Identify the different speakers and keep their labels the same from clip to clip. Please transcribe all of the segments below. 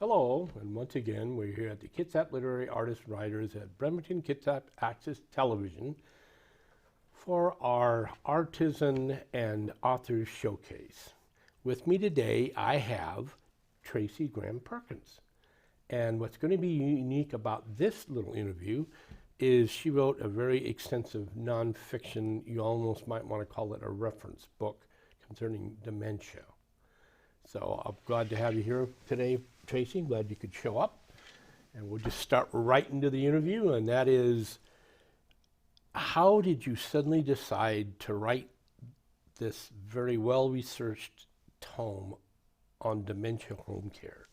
Speaker 1: Hello, and once again, we're here at the Kitsap Literary Artists and Writers at Bremerton Kitsap Access Television for our Artisan and Authors Showcase. With me today, I have Tracy Cram Perkins. And what's going to be unique about this little interview is she wrote a very extensive nonfiction, you almost might want to call it a reference book concerning dementia. So I'm glad to have you here today, Tracy. Glad you could show up. And we'll just start right into the interview, and that is, how did you suddenly decide to write this very well-researched tome on dementia home care?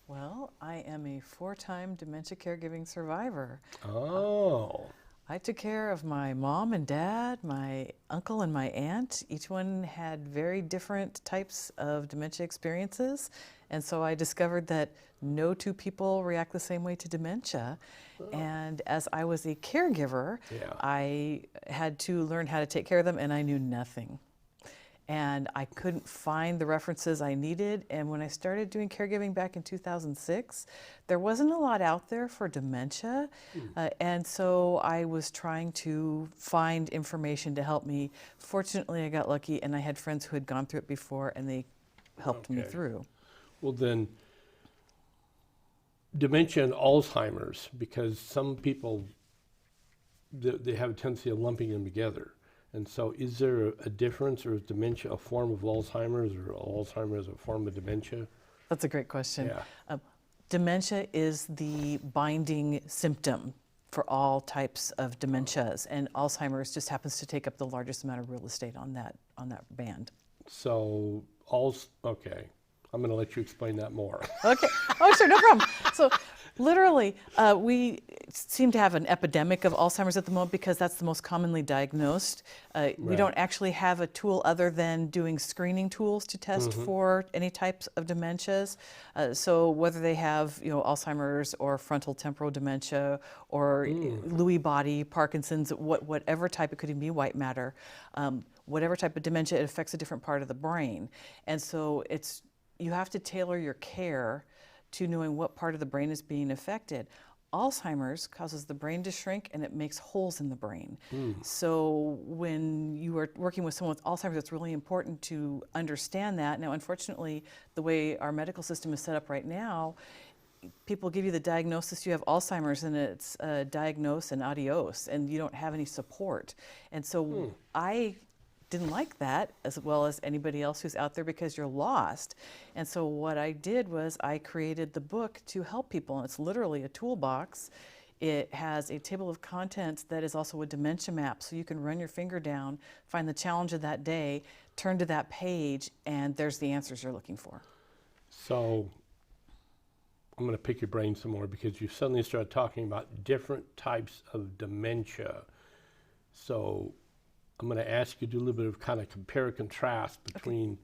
Speaker 2: Well, I am a 4-time dementia caregiving survivor.
Speaker 1: Oh.
Speaker 2: I took care of my mom and dad, my uncle and my aunt. Each one had very different types of dementia experiences. And so I discovered that no two people react the same way to dementia. Oh. And as I was a caregiver, I had to learn how to take care of them, and I knew nothing. And I couldn't find the references I needed. And when I started doing caregiving back in 2006, there wasn't a lot out there for dementia. And so I was trying to find information to help me. Fortunately, I got lucky, and I had friends who had gone through it before, and they helped me through.
Speaker 1: Well then, dementia and Alzheimer's, because some people, they have a tendency of lumping them together. And so is there a difference, or is dementia a form of Alzheimer's, or Alzheimer's a form of dementia?
Speaker 2: That's a great question.
Speaker 1: Yeah.
Speaker 2: Dementia is the binding symptom for all types of dementias, and Alzheimer's just happens to take up the largest amount of real estate on that band.
Speaker 1: So, okay. I'm going to let you explain that more.
Speaker 2: Okay. Oh, sure, no problem. So, literally, we seem to have an epidemic of Alzheimer's at the moment because that's the most commonly diagnosed. We don't actually have a tool other than doing screening tools to test for any types of dementias. So whether they have, Alzheimer's or frontal temporal dementia or Lewy body, Parkinson's, whatever type, it could even be white matter, whatever type of dementia, it affects a different part of the brain. And so you have to tailor your care to knowing what part of the brain is being affected. Alzheimer's causes the brain to shrink, and it makes holes in the brain. So when you are working with someone with Alzheimer's, it's really important to understand that. Now, unfortunately, the way our medical system is set up right now, people give you the diagnosis, you have Alzheimer's, and it's diagnose and adios, and you don't have any support. And so I didn't like that, as well as anybody else who's out there, because you're lost. And so what I did was I created the book to help people, and it's literally a toolbox. It has a table of contents that is also a dementia map, so you can run your finger down, find the challenge of that day, turn to that page, and there's the answers you're looking for.
Speaker 1: So I'm going to pick your brain some more, because you suddenly started talking about different types of dementia. So I'm going to ask you to do a little bit of kind of compare and contrast between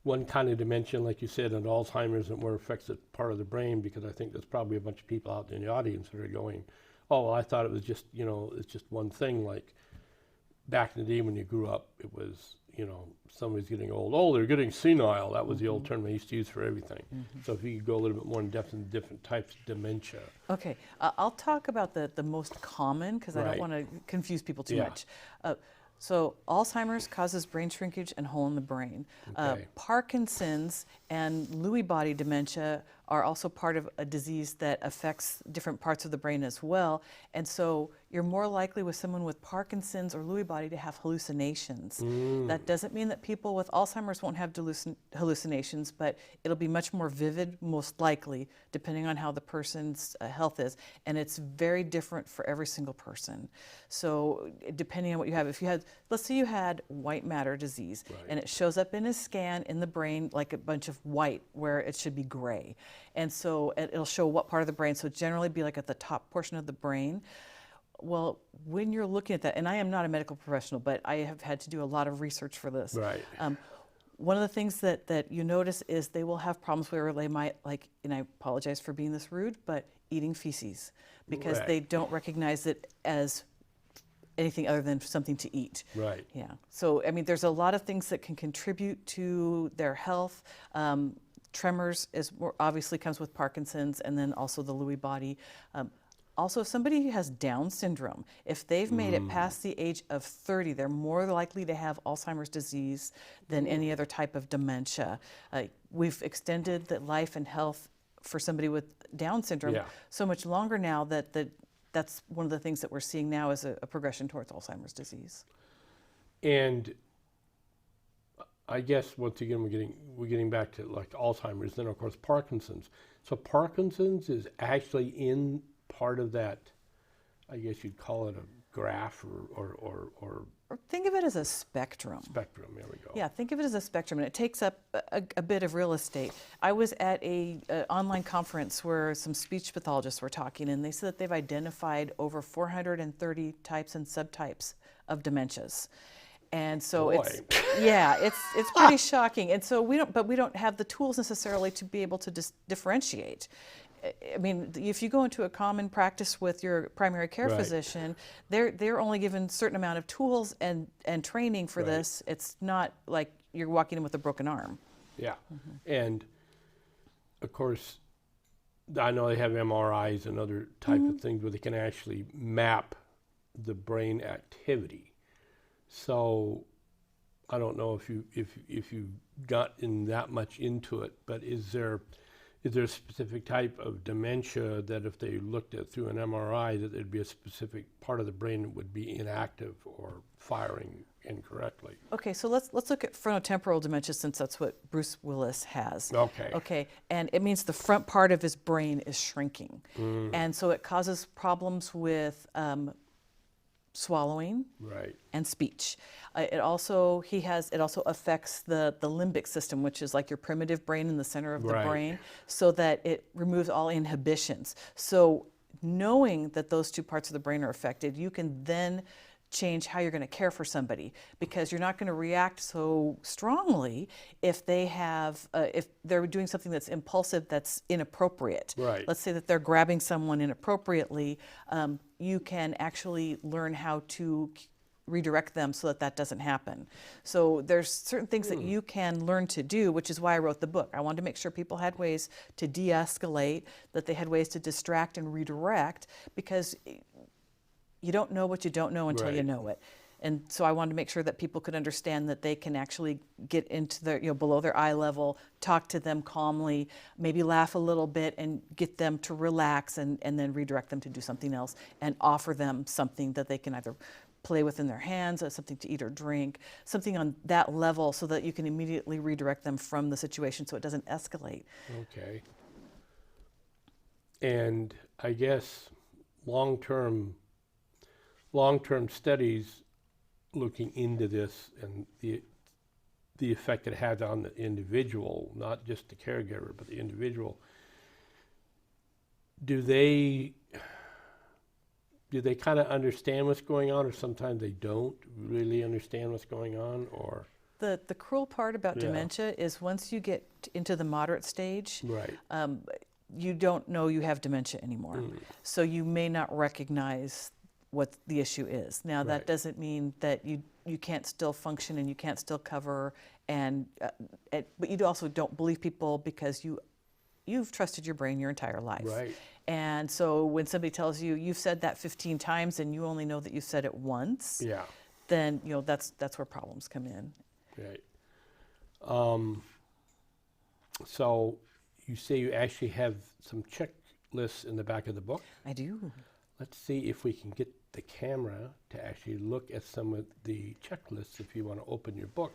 Speaker 1: one kind of dementia, like you said, and Alzheimer's, and where it affects a part of the brain, because I think there's probably a bunch of people out in the audience that are going, oh, well, I thought it was just, it's just one thing. Like back in the day when you grew up, it was, somebody's getting old. Oh, they're getting senile. That was the old term they used to use for everything. So if you could go a little bit more in depth in different types of dementia.
Speaker 2: Okay, I'll talk about the most common, because I don't want to confuse people too much. So Alzheimer's causes brain shrinkage and hole in the brain. Parkinson's and Lewy body dementia are also part of a disease that affects different parts of the brain as well. And so you're more likely with someone with Parkinson's or Lewy body to have hallucinations. That doesn't mean that people with Alzheimer's won't have hallucinations, but it'll be much more vivid, most likely, depending on how the person's health is. And it's very different for every single person. So depending on what you have, let's say you had white matter disease, and it shows up in a scan in the brain like a bunch of white where it should be gray. And so it'll show what part of the brain, so generally be like at the top portion of the brain. Well, when you're looking at that, and I am not a medical professional, but I have had to do a lot of research for this. One of the things that you notice is they will have problems where they might, and I apologize for being this rude, but eating feces, because they don't recognize it as anything other than something to eat.
Speaker 1: Right.
Speaker 2: Yeah. So, I mean, there's a lot of things that can contribute to their health. tremors obviously comes with Parkinson's, and then also the Lewy body. Also, if somebody who has Down syndrome, if they've made it past the age of 30, they're more likely to have Alzheimer's disease than any other type of dementia. We've extended the life and health for somebody with Down syndrome so much longer now that's one of the things that we're seeing now is a progression towards Alzheimer's disease.
Speaker 1: And I guess once again we're getting back to like Alzheimer's, then of course Parkinson's. So Parkinson's is actually in part of that, I guess you'd call it a graph or
Speaker 2: think of it as a spectrum.
Speaker 1: Spectrum, there we go.
Speaker 2: Yeah, think of it as a spectrum, and it takes up a bit of real estate. I was at a online conference where some speech pathologists were talking, and they said that they've identified over 430 types and subtypes of dementias. And so it's pretty shocking. And so we don't have the tools necessarily to be able to differentiate. I mean, if you go into a common practice with your primary care physician, they're only given a certain amount of tools and training for this. It's not like you're walking in with a broken arm. Yeah.
Speaker 1: And of course, I know they have MRIs and other type of things where they can actually map the brain activity. So I don't know if you got in that much into it, but is there a specific type of dementia that if they looked at through an MRI that there'd be a specific part of the brain that would be inactive or firing incorrectly? Okay, so let's look at frontotemporal dementia since that's what Bruce Willis has. Okay, and it means the front part of his brain is shrinking, and so it causes problems with swallowing and speech. It also affects the limbic system, which is like your primitive brain in the center of the brain, so that it removes all inhibitions. So knowing that those two parts of the brain are affected, you can then change how you're going to care for somebody, because you're not going to react so strongly if they're doing something that's impulsive, that's inappropriate. Let's say that they're grabbing someone inappropriately. You can actually learn how to redirect them so that doesn't happen. So there's certain things that you can learn to do, which is why I wrote the book. I wanted to make sure people had ways to de-escalate, that they had ways to distract and redirect, because you don't know what you don't know until you know it. And so I wanted to make sure that people could understand that they can actually get into their, below their eye level, talk to them calmly, maybe laugh a little bit and get them to relax, and then redirect them to do something else and offer them something that they can either play with in their hands, or something to eat or drink, something on that level, so that you can immediately redirect them from the situation so it doesn't escalate. Okay. And I guess long-term studies looking into this and the effect it has on the individual, not just the caregiver, but the individual, do they kind of understand what's going on, or sometimes they don't really understand what's going on? Or the cruel part about dementia is once you get into the moderate stage, you don't know you have dementia anymore. So you may not recognize what the issue is. Now that doesn't mean that you can't still function and you can't still cover, but you also don't believe people, because you've trusted your brain your entire life. And so when somebody tells you you've said that 15 times and you only know that you said it once, then that's where problems come in. So you say you actually have some checklists in the back of the book? I do. Let's see if we can get the camera to actually look at some of the checklists, if you want to open your book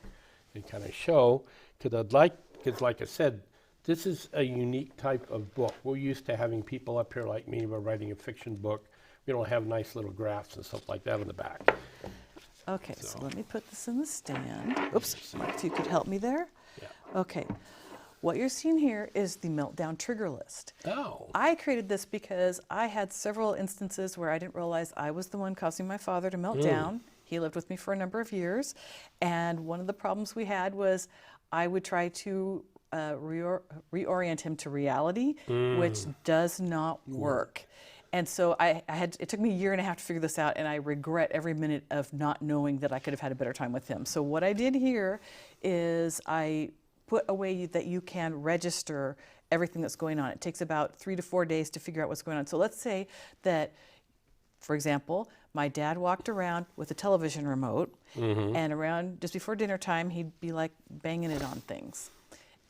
Speaker 1: and kind of show, because like I said, this is a unique type of book. We're used to having people up here like me, we're writing a fiction book. We don't have nice little graphs and stuff like that on the back. Okay, so let me put this in the stand. Oops, if you could help me there. Okay. What you're seeing here is the meltdown trigger list. I created this because I had several instances where I didn't realize I was the one causing my father to melt down. He lived with me for a number of years, and one of the problems we had was I would try to reorient him to reality, which does not work. And so it took me a year and a half to figure this out, and I regret every minute of not knowing that I could have had a better time with him. So what I did here is I
Speaker 2: put a way that you can register everything that's going on. It takes about 3 to 4 days to figure out what's going on. So let's say that, for example, my dad walked around with a television remote, and around just before dinner time, he'd be like banging it on things.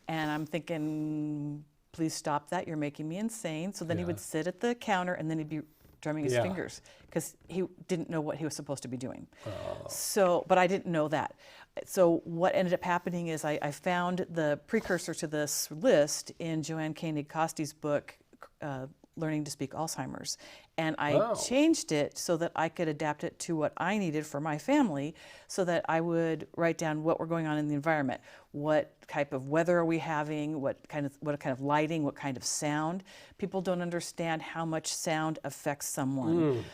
Speaker 2: And I'm thinking, please stop that, you're making me insane. So then he would sit at the counter and then he'd be drumming his fingers because he didn't know what he was supposed to be doing. So, but I didn't know that. So what ended up happening is I found the precursor to this list in Joanne Koenig-Costy's book, Learning to Speak Alzheimer's. And I changed it so that I could adapt it to what I needed for my family, so that I would write down what were going on in the environment. What type of weather are we having? What kind of lighting? What kind of sound? People don't understand how much sound affects someone.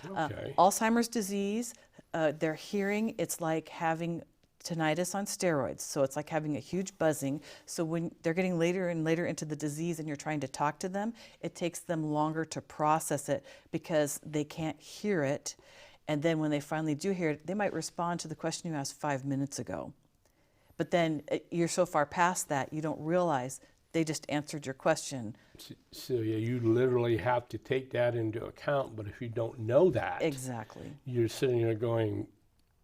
Speaker 2: Alzheimer's disease, their hearing, it's like having tinnitus on steroids. So it's like having a huge buzzing. So when they're getting later and later into the disease and you're trying to talk to them, it takes them longer to process it because they can't hear it. And then when they finally do hear it, they might respond to the question you asked 5 minutes ago. But then you're so far past that, you don't realize they just answered your question.
Speaker 1: So yeah, you literally have to take that into account. But if you don't know that,
Speaker 2: exactly,
Speaker 1: you're sitting there going,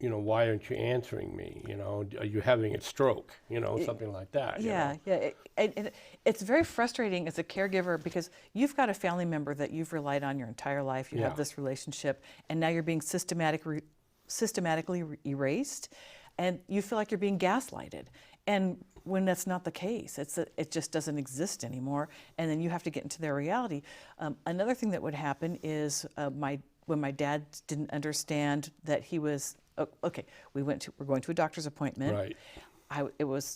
Speaker 1: you know, why aren't you answering me? You know, are you having a stroke? You know, something like that.
Speaker 2: Yeah, yeah. It's very frustrating as a caregiver because you've got a family member that you've relied on your entire life. You have this relationship, and now you're being systematically erased, and you feel like you're being gaslighted. And when that's not the case, it just doesn't exist anymore. And then you have to get into their reality. Another thing that would happen is when my dad didn't understand that he was okay. We're going to a doctor's appointment.
Speaker 1: Right.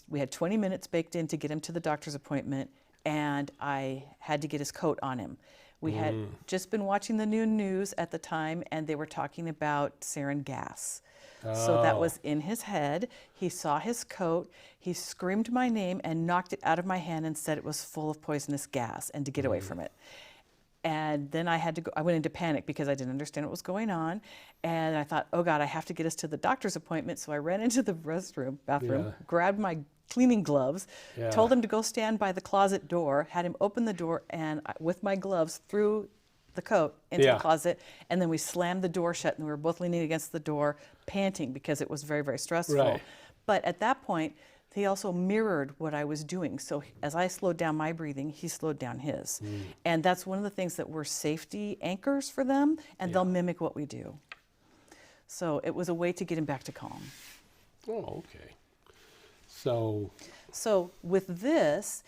Speaker 2: We had 20 minutes baked in to get him to the doctor's appointment, and I had to get his coat on him. We had just been watching the new news at the time, and they were talking about sarin gas. So that was in his head. He saw his coat. He screamed my name and knocked it out of my hand and said it was full of poisonous gas and to get away from it. And then I went into panic because I didn't understand what was going on. And I thought, oh God, I have to get us to the doctor's appointment. So I ran into the bathroom, grabbed my cleaning gloves, told him to go stand by the closet door, had him open the door, and with my gloves threw the coat into the closet. And then we slammed the door shut, and we were both leaning against the door, panting because it was very, very stressful.
Speaker 1: Right.
Speaker 2: But at that point, he also mirrored what I was doing. So as I slowed down my breathing, he slowed down his. And that's one of the things that we're safety anchors for them, and they'll mimic what we do. So it was a way to get him back to calm.
Speaker 1: Oh, okay. So
Speaker 2: with this,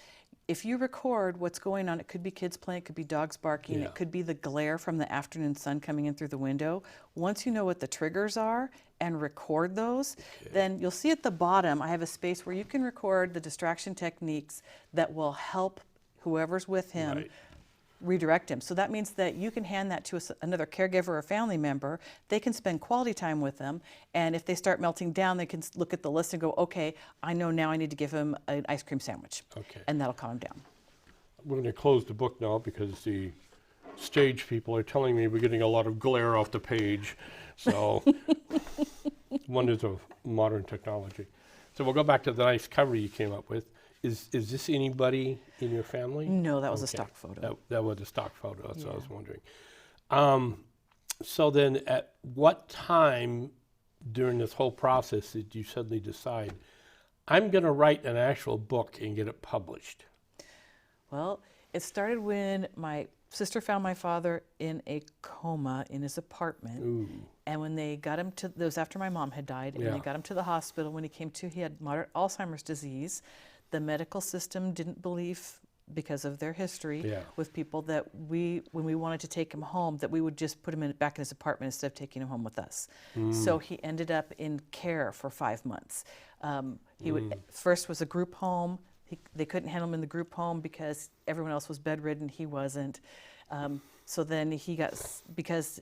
Speaker 2: if you record what's going on, it could be kids playing, it could be dogs barking, it could be the glare from the afternoon sun coming in through the window. Once you know what the triggers are and record those, then you'll see at the bottom, I have a space where you can record the distraction techniques that will help whoever's with him redirect him. So that means that you can hand that to another caregiver or family member. They can spend quality time with them, and if they start melting down, they can look at the list and go, okay, I know now I need to give him an ice cream sandwich, and that'll calm him down.
Speaker 1: We're going to close the book now because the stage people are telling me we're getting a lot of glare off the page. So wonders of modern technology. So we'll go back to the nice cover you came up with. Is this anybody in your family?
Speaker 2: No, that was a stock photo.
Speaker 1: That was a stock photo, that's what I was wondering. So then at what time during this whole process did you suddenly decide, I'm going to write an actual book and get it published?
Speaker 2: Well, it started when my sister found my father in a coma in his apartment. And when they got him that was after my mom had died, and they got him to the hospital. When he came to, he had moderate Alzheimer's disease. The medical system didn't believe, because of their history with people, that when we wanted to take him home, that we would just put him back in his apartment instead of taking him home with us. So he ended up in care for 5 months. First was a group home. They couldn't handle him in the group home because everyone else was bedridden. He wasn't. So then because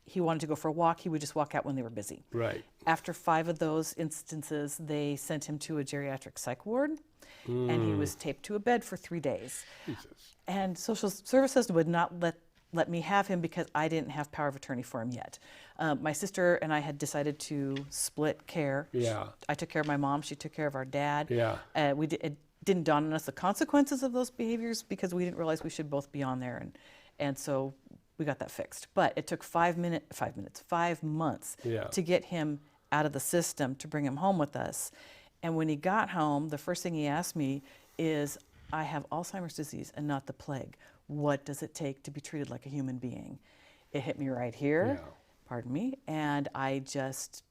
Speaker 2: he wanted to go for a walk, he would just walk out when they were busy.
Speaker 1: Right.
Speaker 2: After 5 of those instances, they sent him to a geriatric psych ward. And he was taped to a bed for 3 days.
Speaker 1: Jesus.
Speaker 2: And social services would not let me have him because I didn't have power of attorney for him yet. My sister and I had decided to split care.
Speaker 1: Yeah.
Speaker 2: I took care of my mom. She took care of our dad.
Speaker 1: Yeah.
Speaker 2: It didn't dawn on us the consequences of those behaviors because we didn't realize we should both be on there, and so we got that fixed. But it took 5 months
Speaker 1: Yeah.
Speaker 2: to get him out of the system to bring him home with us. And when he got home, the first thing he asked me is, I have Alzheimer's disease and not the plague. What does it take to be treated like a human being? It hit me right here,
Speaker 1: Yeah.
Speaker 2: pardon me, and I just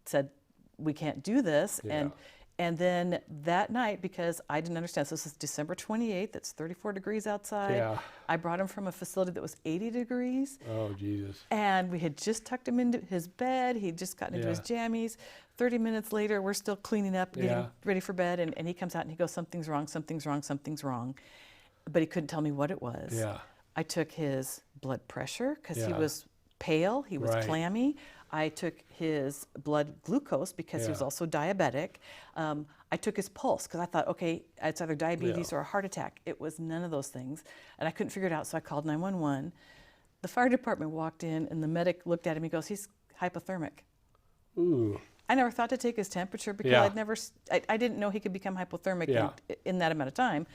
Speaker 2: said, we can't do this.
Speaker 1: Yeah.
Speaker 2: And then that night, because I didn't understand, so this is December 28th, it's 34 degrees outside.
Speaker 1: Yeah.
Speaker 2: I brought him from a facility that was 80 degrees.
Speaker 1: Oh, Jesus.
Speaker 2: And we had just tucked him into his bed. He'd just gotten into his jammies. 30 minutes later, we're still cleaning up, getting ready for bed. And he comes out and he goes, something's wrong, something's wrong, something's wrong. But he couldn't tell me what it was.
Speaker 1: Yeah.
Speaker 2: I took his blood pressure because he
Speaker 1: Yeah.
Speaker 2: was pale, he was
Speaker 1: Right.
Speaker 2: clammy. I took his blood glucose because he was
Speaker 1: Yeah.
Speaker 2: also diabetic. I took his pulse because I thought, okay, it's either diabetes
Speaker 1: Yeah.
Speaker 2: or a heart attack. It was none of those things. And I couldn't figure it out, so I called 911. The fire department walked in and the medic looked at him and goes, he's hypothermic.
Speaker 1: Ooh.
Speaker 2: I never thought to take his temperature because
Speaker 1: Yeah.
Speaker 2: I didn't know he could become hypothermic
Speaker 1: Yeah.
Speaker 2: in that amount of time.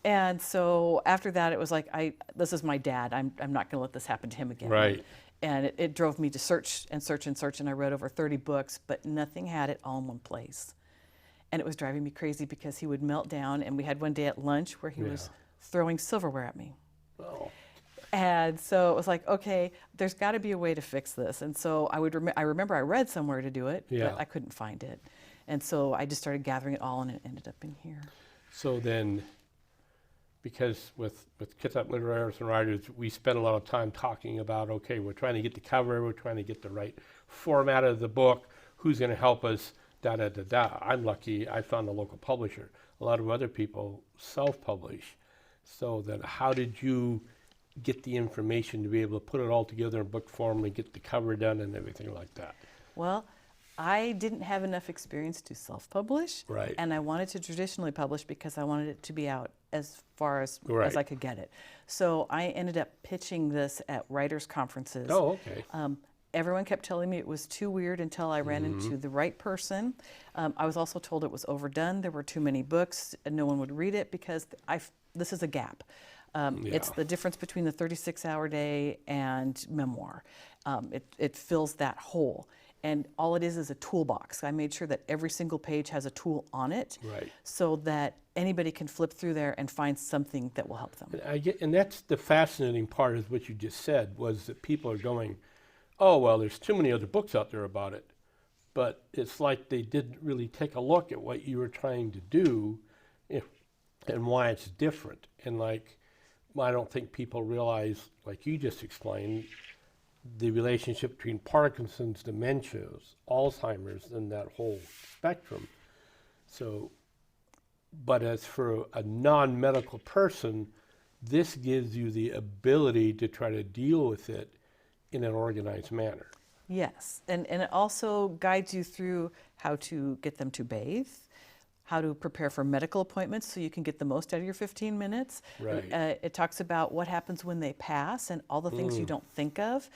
Speaker 2: And so after that, it was like, this is my dad. I'm not going to let this happen to him again.
Speaker 1: Right.
Speaker 2: And it drove me to search and search and search, and I read over 30 books, but nothing had it all in one place. And it was driving me crazy because he would melt down, and we had one day at lunch where he was throwing silverware at me.
Speaker 1: Oh.
Speaker 2: And so it was like, okay, there's got to be a way to fix this. And so I remember I read somewhere to do it,
Speaker 1: Yeah.
Speaker 2: but I couldn't find it. And so I just started gathering it all, and it ended up in here.
Speaker 1: So then, because with Kitsap Literary Artists and Writers, we spend a lot of time talking about, okay, we're trying to get the cover, we're trying to get the right format of the book, who's going to help us, da-da-da-da. I'm lucky I found a local publisher. A lot of other people self-publish. So then how did you get the information to be able to put it all together in book form and get the cover done and everything like that?
Speaker 2: Well, I didn't have enough experience to self-publish,
Speaker 1: Right.
Speaker 2: and I wanted to traditionally publish because I wanted it to be out as far as I could get it. So I ended up pitching this at writers' conferences.
Speaker 1: Oh, okay.
Speaker 2: Everyone kept telling me it was too weird until I ran into the right person. I was also told it was overdone. There were too many books, and no one would read it because this is a gap. It's the difference between the 36-hour day and memoir. It fills that hole. And all it is a toolbox. I made sure that every single page has a tool on it,
Speaker 1: Right.
Speaker 2: so that anybody can flip through there and find something that will help them.
Speaker 1: And that's the fascinating part, is what you just said, was that people are going, oh, well, there's too many other books out there about it. But it's like they didn't really take a look at what you were trying to do and why it's different. And like, I don't think people realize, like you just explained, the relationship between Parkinson's, dementias, Alzheimer's, and that whole spectrum. So, but as for a non-medical person, this gives you the ability to try to deal with it in an organized manner.
Speaker 2: Yes, and it also guides you through how to get them to bathe, how to prepare for medical appointments so you can get the most out of your 15 minutes.
Speaker 1: Right.
Speaker 2: It talks about what happens when they pass and all the things you don't think of.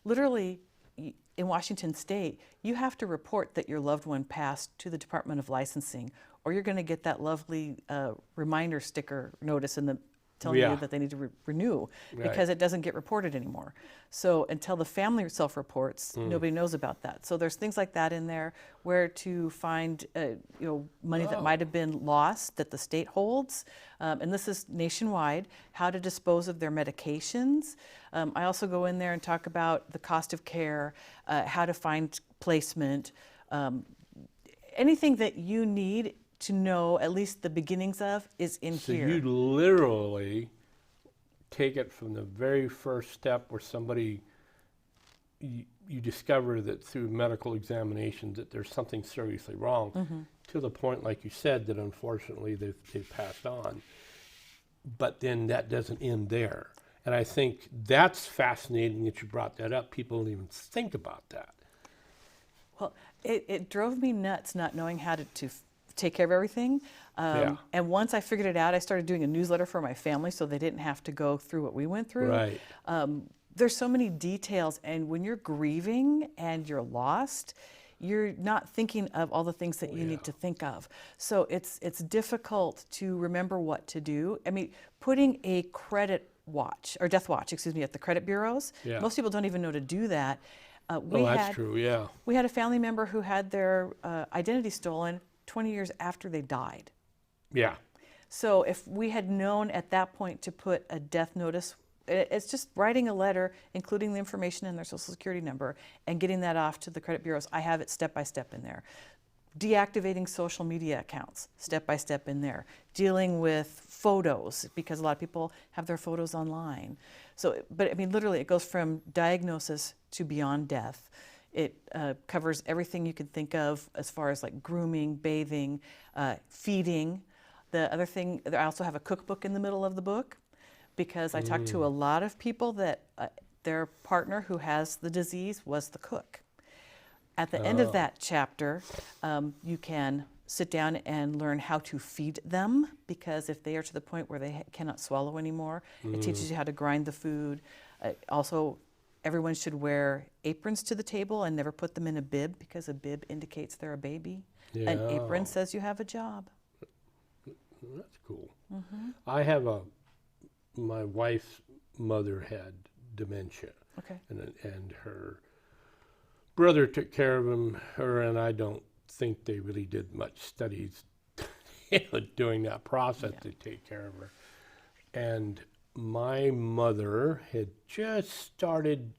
Speaker 2: Literally, in Washington State, you have to report that your loved one passed to the Department of Licensing, or you're going to get that lovely reminder sticker notice in the telling you that they need to renew because it doesn't get reported anymore. So until the family self-reports, nobody knows about that. So there's things like that in there, where to find money that might have been lost that the state holds, and this is nationwide, how to dispose of their medications. I also go in there and talk about the cost of care, how to find placement, anything that you need to know at least the beginnings of is in here.
Speaker 1: So you literally take it from the very first step where somebody, you discover that through medical examinations that there's something seriously wrong, to the point, like you said, that unfortunately they've passed on. But then that doesn't end there. And I think that's fascinating that you brought that up. People don't even think about that.
Speaker 2: Well, it drove me nuts not knowing how to take care of everything. And once I figured it out, I started doing a newsletter for my family so they didn't have to go through what we went through.
Speaker 1: Right.
Speaker 2: there's so many details, and when you're grieving and you're lost, you're not thinking of all the things that you need to think of. So it's difficult to remember what to do. I mean, putting a credit watch or death watch, excuse me, at the credit bureaus.
Speaker 1: Yeah.
Speaker 2: Most people don't even know to do that.
Speaker 1: That's true. Yeah.
Speaker 2: We had a family member who had their identity stolen 20 years after they died.
Speaker 1: Yeah.
Speaker 2: So if we had known at that point to put a death notice, it's just writing a letter, including the information and their social security number, and getting that off to the credit bureaus. I have it step by step in there. Deactivating social media accounts, step by step in there. Dealing with photos, because a lot of people have their photos online. So, but I mean, literally, it goes from diagnosis to beyond death. It covers everything you can think of as far as like grooming, bathing, feeding. The other thing, I also have a cookbook in the middle of the book, because I talked to a lot of people that their partner who has the disease was the cook. At the end of that chapter, you can sit down and learn how to feed them, because if they are to the point where they cannot swallow anymore, it teaches you how to grind the food. Also, everyone should wear aprons to the table and never put them in a bib, because a bib indicates they're a baby.
Speaker 1: Yeah.
Speaker 2: An apron says you have a job.
Speaker 1: That's cool. I have my wife's mother had dementia.
Speaker 2: Okay.
Speaker 1: And her brother took care of her, and I don't think they really did much studies during that process to take care of her. And my mother had just started,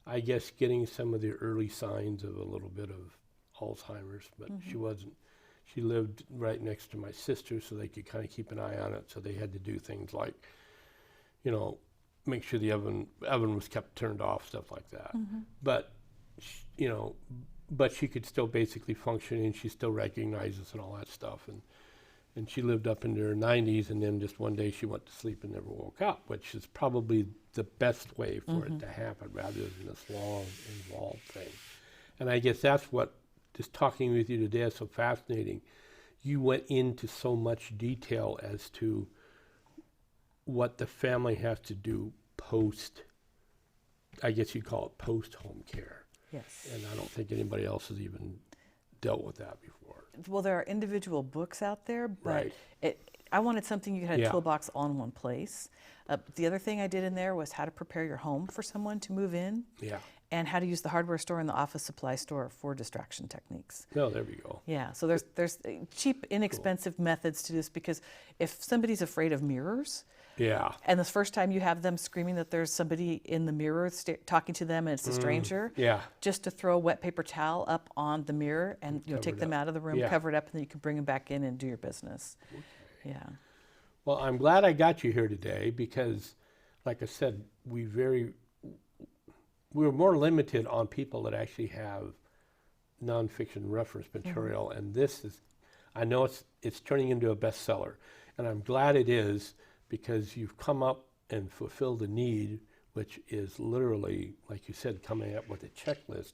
Speaker 1: I guess, getting some of the early signs of a little bit of Alzheimer's, but she wasn't. She lived right next to my sister, so they could kind of keep an eye on it. So they had to do things like, you know, make sure the oven was kept turned off, stuff like that. But, you know, but she could still basically function, and she still recognizes and all that stuff. And she lived up into her 90s, and then just one day she went to sleep and never woke up, which is probably the best way for it to happen, rather than this long, involved thing. And I guess that's what, just talking with you today, is so fascinating. You went into so much detail as to what the family has to do post, I guess you'd call it post-home care.
Speaker 2: Yes.
Speaker 1: And I don't think anybody else has even dealt with that before.
Speaker 2: Well, there are individual books out there, but
Speaker 1: Right.
Speaker 2: I wanted something you had a
Speaker 1: Yeah.
Speaker 2: toolbox all in one place. The other thing I did in there was how to prepare your home for someone to move in,
Speaker 1: Yeah.
Speaker 2: and how to use the hardware store and the office supply store for distraction techniques.
Speaker 1: No, there we go.
Speaker 2: Yeah, so there's cheap, inexpensive methods to this, because if somebody's afraid of mirrors,
Speaker 1: Yeah.
Speaker 2: and the first time you have them screaming that there's somebody in the mirror talking to them and it's a stranger,
Speaker 1: Yeah.
Speaker 2: just to throw a wet paper towel up on the mirror and
Speaker 1: Cover
Speaker 2: take
Speaker 1: it
Speaker 2: them
Speaker 1: up.
Speaker 2: out of the room,
Speaker 1: Yeah.
Speaker 2: cover it up, and then you can bring them back in and do your business. Yeah.
Speaker 1: Well, I'm glad I got you here today, because, like I said, we're more limited on people that actually have nonfiction reference material, and this is, I know it's turning into a bestseller, and I'm glad it is, because you've come up and fulfilled a need, which is literally, like you said, coming up with a checklist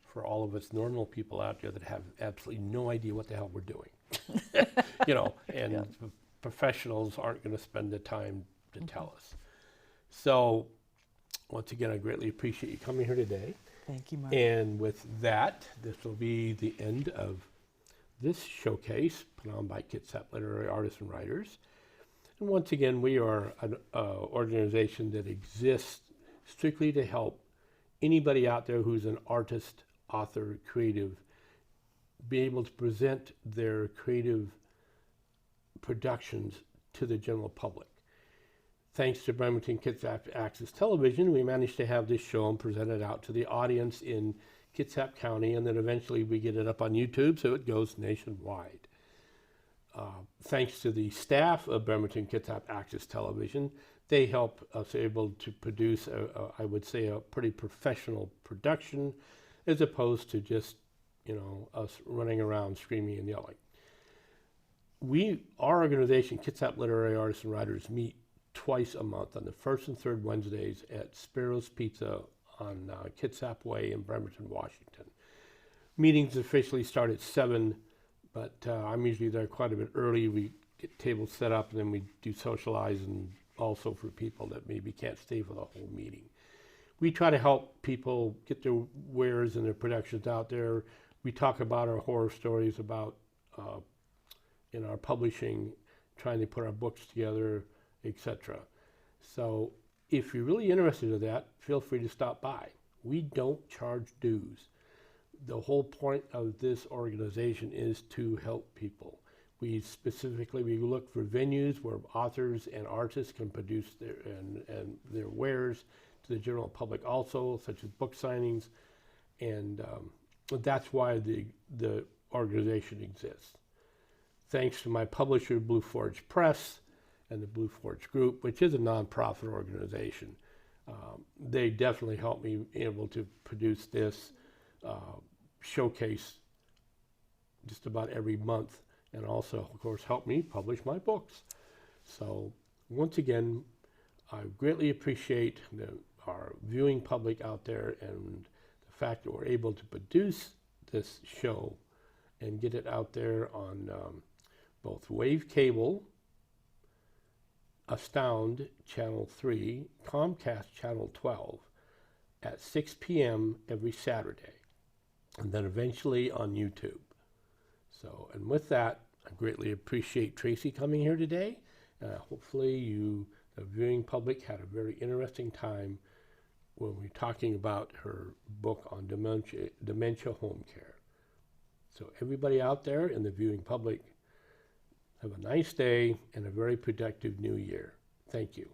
Speaker 1: for all of us normal people out there that have absolutely no idea what the hell we're doing. You know, and professionals aren't going to spend the time to tell us. So, once again, I greatly appreciate you coming here today.
Speaker 2: Thank you, Mark.
Speaker 1: And with that, this will be the end of this showcase put on by Kitsap Literary Artists and Writers. And once again, we are an organization that exists strictly to help anybody out there who's an artist, author, creative, be able to present their creative productions to the general public. Thanks to Bremerton Kitsap Access Television, we managed to have this show and present it out to the audience in Kitsap County, and then eventually we get it up on YouTube so it goes nationwide. Thanks to the staff of Bremerton Kitsap Access Television, they help us able to produce, I would say, a pretty professional production, as opposed to just, you know, us running around screaming and yelling. Our organization, Kitsap Literary Artists and Writers, meet twice a month on the first and third Wednesdays at Sparrow's Pizza on Kitsap Way in Bremerton, Washington. Meetings officially start at 7, but I'm usually there quite a bit early. We get tables set up, and then we do socialize, and also for people that maybe can't stay for the whole meeting. we try to help people get their wares and their productions out there. We talk about our horror stories about in our publishing, trying to put our books together, etc. So if you're really interested in that, feel free to stop by. We don't charge dues. The whole point of this organization is to help people. We look for venues where authors and artists can produce their wares to the general public also, such as book signings, and that's why the organization exists. Thanks to my publisher, Blue Forge Press, and the Blue Forge Group, which is a nonprofit organization. They definitely helped me be able to produce this showcase just about every month, and also, of course, help me publish my books. So once again, I greatly appreciate our viewing public out there and the fact that we're able to produce this show and get it out there on both Wave Cable, Astound Channel 3, Comcast Channel 12 at 6 p.m. every Saturday, and then eventually on YouTube. So, and with that, I greatly appreciate Tracy coming here today. Hopefully the viewing public, had a very interesting time when we're talking about her book on dementia home care. So everybody out there in the viewing public, have a nice day and a very productive new year. Thank you.